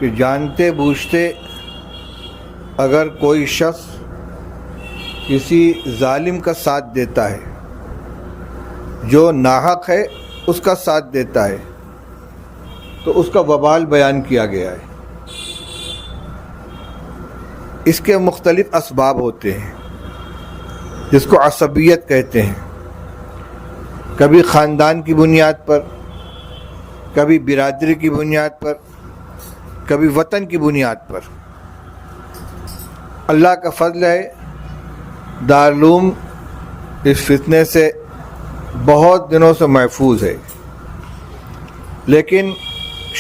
کہ جانتے بوجھتے اگر کوئی شخص کسی ظالم کا ساتھ دیتا ہے، جو ناحق ہے اس کا ساتھ دیتا ہے، تو اس کا وبال بیان کیا گیا ہے۔ اس کے مختلف اسباب ہوتے ہیں جس کو عصبیت کہتے ہیں، کبھی خاندان کی بنیاد پر، کبھی برادری کی بنیاد پر، کبھی وطن کی بنیاد پر۔ اللہ کا فضل ہے، دارالعلوم اس فتنے سے بہت دنوں سے محفوظ ہے، لیکن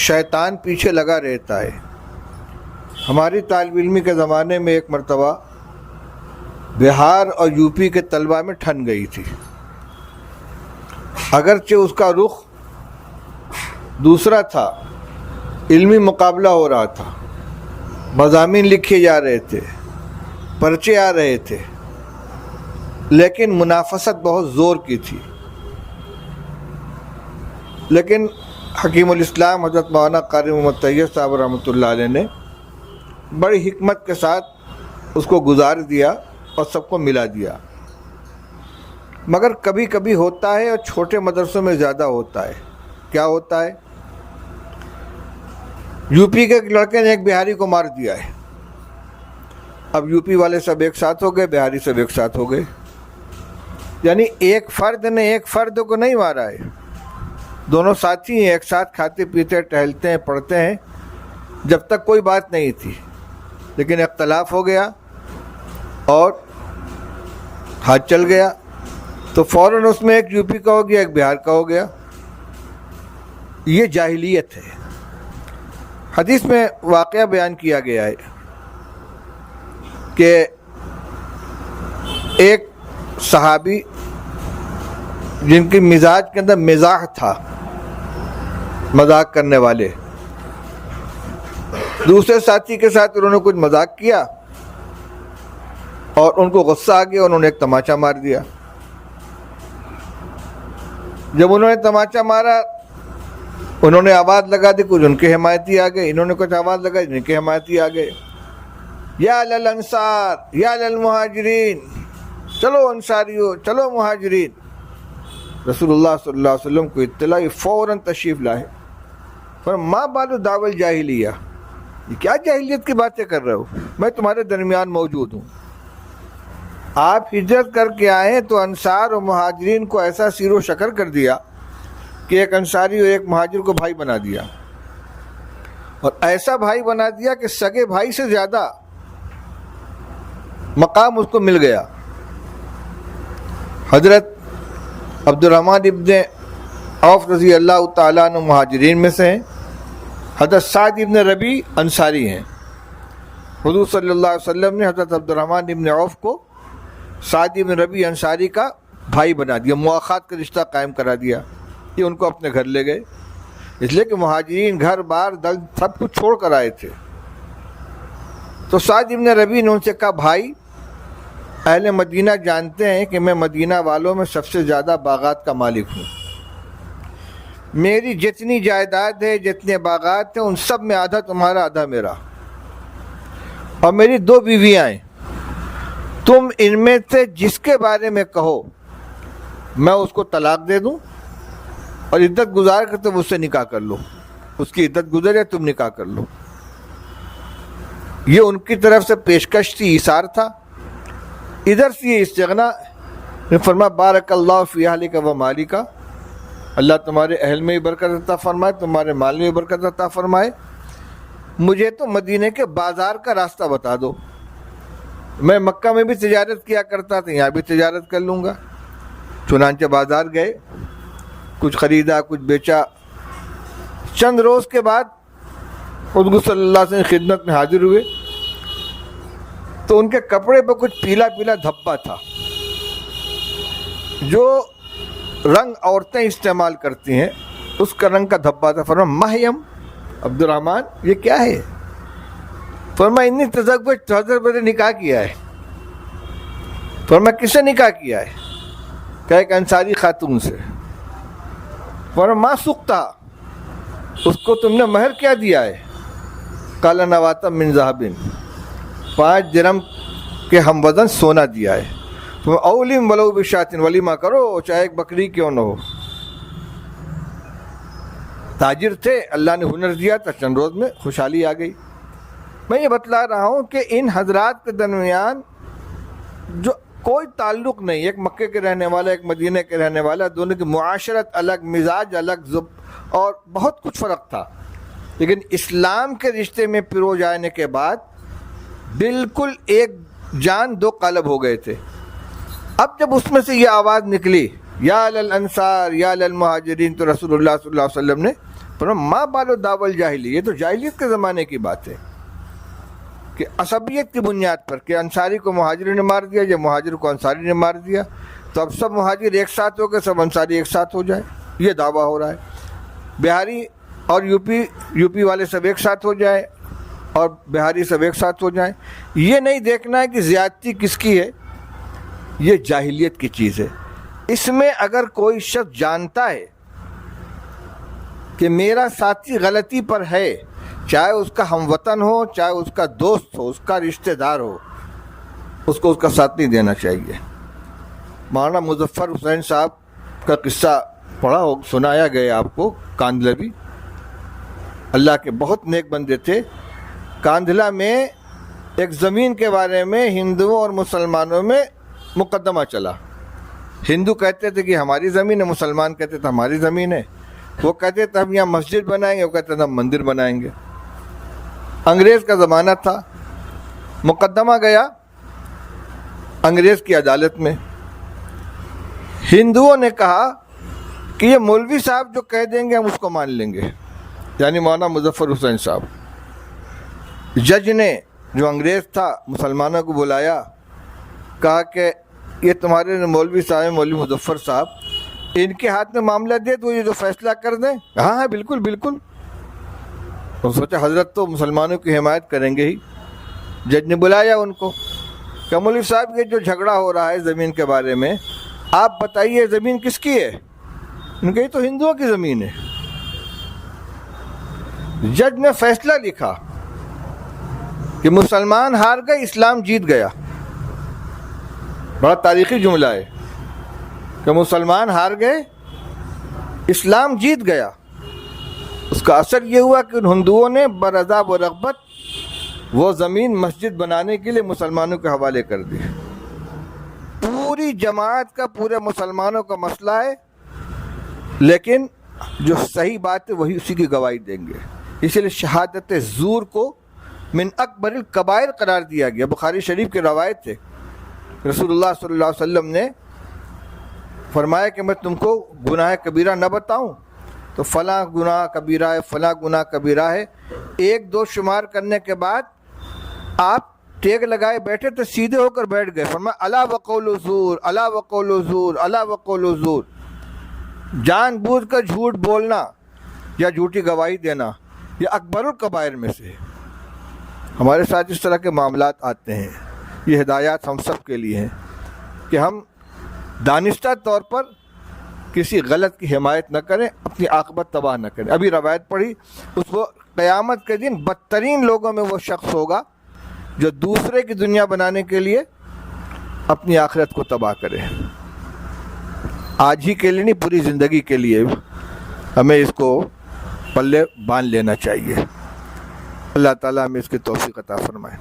شیطان پیچھے لگا رہتا ہے۔ ہماری طالب علمی کے زمانے میں ایک مرتبہ بہار اور یو پی کے طلبہ میں ٹھن گئی تھی، اگرچہ اس کا رخ دوسرا تھا، علمی مقابلہ ہو رہا تھا، مضامین لکھے جا رہے تھے، پرچے آ رہے تھے، لیکن منافست بہت زور کی تھی۔ لیکن حکیم الاسلام حضرت مولانا قاری محمد طیب صاحب رحمۃ اللہ علیہ نے بڑی حکمت کے ساتھ اس کو گزار دیا اور سب کو ملا دیا۔ مگر کبھی کبھی ہوتا ہے، اور چھوٹے مدرسوں میں زیادہ ہوتا ہے۔ کیا ہوتا ہے؟ یو پی کے ایک لڑکے نے ایک بہاری کو مار دیا ہے، اب یو پی والے سب ایک ساتھ ہو گئے، بہاری سب ایک ساتھ ہو گئے۔ یعنی ایک فرد نے ایک فرد کو نہیں مارا ہے، دونوں ساتھی ہیں، ایک ساتھ کھاتے پیتے ٹہلتے ہیں، پڑھتے ہیں، جب تک کوئی بات نہیں تھی، لیکن اختلاف ہو گیا اور ہاتھ چل گیا تو فوراً اس میں ایک یو پی کا ہو گیا، ایک بہار کا ہو گیا۔ یہ جاہلیت ہے۔ حدیث میں واقعہ بیان کیا گیا ہے کہ ایک صحابی جن کی مزاج کے اندر مزاح تھا، مذاق کرنے والے، دوسرے ساتھی کے ساتھ انہوں نے کچھ مذاق کیا اور ان کو غصہ آ گیا، انہوں نے ایک تماچا مار دیا۔ جب انہوں نے تماچا مارا، انہوں نے آواز لگا دی، کچھ ان کے حمایتی آ گئے، انہوں نے کچھ آواز لگائی، ان کے حمایتی آ گئے، یا للانصار یا للمہاجرین، چلو انصاریو، چلو مہاجرین۔ رسول اللہ صلی اللہ علیہ وسلم کو اطلاع، فوراً تشریف لائے، پر ما بال دعوی الجاہلیہ، یہ کیا جاہلیت کی باتیں کر رہے ہو؟ میں تمہارے درمیان موجود ہوں۔ آپ ہجرت کر کے آئے تو انصار اور مہاجرین کو ایسا سیر و شکر کر دیا کہ ایک انصاری اور ایک مہاجر کو بھائی بنا دیا، اور ایسا بھائی بنا دیا کہ سگے بھائی سے زیادہ مقام اس کو مل گیا۔ حضرت عبد الرحمن ابن عوف رضی اللہ تعالیٰ عنہ مہاجرین میں سے ہیں، حضرت سعد ابن ربیع انصاری ہیں۔ حضور صلی اللہ علیہ وسلم نے حضرت عبد الرحمن ابن عوف کو سعد ابن ربیع انصاری کا بھائی بنا دیا، مواخات کا رشتہ قائم کرا دیا، یہ ان کو اپنے گھر لے گئے، اس لیے کہ مہاجرین گھر بار دل سب کچھ چھوڑ کر آئے تھے۔ تو سعد ابن ربیع نے ان سے کہا، بھائی، اہل مدینہ جانتے ہیں کہ میں مدینہ والوں میں سب سے زیادہ باغات کا مالک ہوں، میری جتنی جائیداد ہے، جتنے باغات ہیں، ان سب میں آدھا تمہارا آدھا میرا، اور میری 2 بیویاں ہیں، تم ان میں سے جس کے بارے میں کہو میں اس کو طلاق دے دوں، اور عدت گزار کر تم اس سے نکاح کر لو، اس کی عدت گزرے تم نکاح کر لو۔ یہ ان کی طرف سے پیشکش تھی، ایثار تھا۔ ادھر سے یہ استغنا، فرمایا بارک اللہ فی اہلک و مالک، اللہ تمہارے اہل میں بھی برکت عطا فرمائے، تمہارے مال میں بھی برکت عطا فرمائے، مجھے تو مدینے کے بازار کا راستہ بتا دو، میں مکہ میں بھی تجارت کیا کرتا تھا، یہاں بھی تجارت کر لوں گا۔ چنانچہ بازار گئے، کچھ خریدا، کچھ بیچا۔ چند روز کے بعد حضور صلی اللہ علیہ وسلم خدمت میں حاضر ہوئے تو ان کے کپڑے پہ کچھ پیلا پیلا دھبا تھا، جو رنگ عورتیں استعمال کرتی ہیں اس کا رنگ کا دھبا تھا۔ فرمایا مہیم عبد الرحمن، یہ کیا ہے؟ فرمایا انی تزوجت، حضرت نے نکاح کیا ہے۔ فرمایا کس سے نکاح کیا ہے؟ کہ ایک انصاری خاتون سے۔ فرمایا ما سقتا، اس کو تم نے مہر کیا دیا ہے؟ قال نواتا من ذهب، 5 درہم کے ہم وزن سونا دیا ہے. تو اولیم ولو بشاتن، ولیمہ کرو چاہے ایک بکری کیوں نہ ہو. تاجر تھے، اللہ نے ہنر دیا تھا، چند روز میں خوشحالی آ گئی. میں یہ بتلا رہا ہوں کہ ان حضرات کے درمیان جو کوئی تعلق نہیں، ایک مکے کے رہنے والا ایک مدینہ کے رہنے والا، دونوں کی معاشرت الگ، مزاج الگ، اور بہت کچھ فرق تھا، لیکن اسلام کے رشتے میں پرو جانے کے بعد بالکل ایک جان دو قلب ہو گئے تھے. اب جب اس میں سے یہ آواز نکلی یا للانصار یا للمہاجرین، تو رسول اللہ صلی اللہ علیہ وسلم نے فرمایا ما بال دعوی الجاہلی، یہ تو جاہلیت کے زمانے کی بات ہے کہ عصبیت کی بنیاد پر کہ انصاری کو مہاجری نے مار دیا یا مہاجر کو انصاری نے مار دیا، تو اب سب مہاجر ایک ساتھ ہو گئے، سب انصاری ایک ساتھ ہو جائے، یہ دعویٰ ہو رہا ہے. بہاری اور یوپی والے سب ایک ساتھ ہو جائے اور بہاری سب ایک ساتھ ہو جائیں. یہ نہیں دیکھنا ہے کہ زیادتی کس کی ہے، یہ جاہلیت کی چیز ہے. اس میں اگر کوئی شخص جانتا ہے کہ میرا ساتھی غلطی پر ہے، چاہے اس کا ہم وطن ہو، چاہے اس کا دوست ہو، اس کا رشتہ دار ہو، اس کو اس کا ساتھ نہیں دینا چاہیے. مولانا مظفر حسین صاحب کا قصہ پڑھا ہو، سنایا گیا آپ کو. کاندھلوی اللہ کے بہت نیک بندے تھے. کاندھلا میں ایک زمین کے بارے میں ہندوؤں اور مسلمانوں میں مقدمہ چلا. ہندو کہتے تھے کہ ہماری زمین ہے، مسلمان کہتے تھے ہماری زمین ہے. وہ کہتے تھے ہم یہاں مسجد بنائیں گے، وہ کہتے تھے ہم مندر بنائیں گے. انگریز کا زمانہ تھا، مقدمہ گیا انگریز کی عدالت میں. ہندوؤں نے کہا کہ یہ مولوی صاحب جو کہہ دیں گے ہم اس کو مان لیں گے، یعنی مولانا مظفر حسین صاحب. جج نے جو انگریز تھا مسلمانوں کو بلایا، کہا کہ یہ تمہارے مولوی صاحب مولوی مظفر صاحب، ان کے ہاتھ میں معاملہ دے تو یہ جو فیصلہ کر دیں. ہاں ہاں بالکل بالکل. تو سوچا حضرت تو مسلمانوں کی حمایت کریں گے ہی. جج نے بلایا ان کو کہ مولوی صاحب یہ جو جھگڑا ہو رہا ہے زمین کے بارے میں، آپ بتائیے زمین کس کی ہے؟ ان کہ یہ تو ہندوؤں کی زمین ہے. جج نے فیصلہ لکھا کہ مسلمان ہار گئے، اسلام جیت گیا. بڑا تاریخی جملہ ہے کہ مسلمان ہار گئے، اسلام جیت گیا. اس کا اثر یہ ہوا کہ ان ہندوؤں نے برضا و رغبت وہ زمین مسجد بنانے کے لیے مسلمانوں کے حوالے کر دی. پوری جماعت کا، پورے مسلمانوں کا مسئلہ ہے، لیکن جو صحیح بات ہے وہی اسی کی گواہی دیں گے. اسی لیے شہادت زور کو من اکبر الکبائر قرار دیا گیا. بخاری شریف کی روایت ہے، رسول اللہ صلی اللہ علیہ وسلم نے فرمایا کہ میں تم کو گناہ کبیرہ نہ بتاؤں؟ تو فلاں گناہ کبیرہ ہے، فلاں گناہ کبیرہ ہے. 1-2 شمار کرنے کے بعد آپ ٹیک لگائے بیٹھے تو سیدھے ہو کر بیٹھ گئے. فرمایا الا وقول زور، الا وقول زور، الا وقول زور. جان بوجھ کر جھوٹ بولنا یا جھوٹی گواہی دینا یہ اکبر الکبائر میں سے ہے. ہمارے ساتھ اس طرح کے معاملات آتے ہیں. یہ ہدایات ہم سب کے لیے ہیں کہ ہم دانستہ طور پر کسی غلط کی حمایت نہ کریں، اپنی عاقبت تباہ نہ کریں. ابھی روایت پڑھی، اس کو قیامت کے دن بدترین لوگوں میں وہ شخص ہوگا جو دوسرے کی دنیا بنانے کے لیے اپنی آخرت کو تباہ کرے. آج ہی کے لیے نہیں، پوری زندگی کے لیے ہمیں اس کو پلے باندھ لینا چاہیے. اللہ تعالیٰ ہمیں اس کی توفیق عطا فرمائے.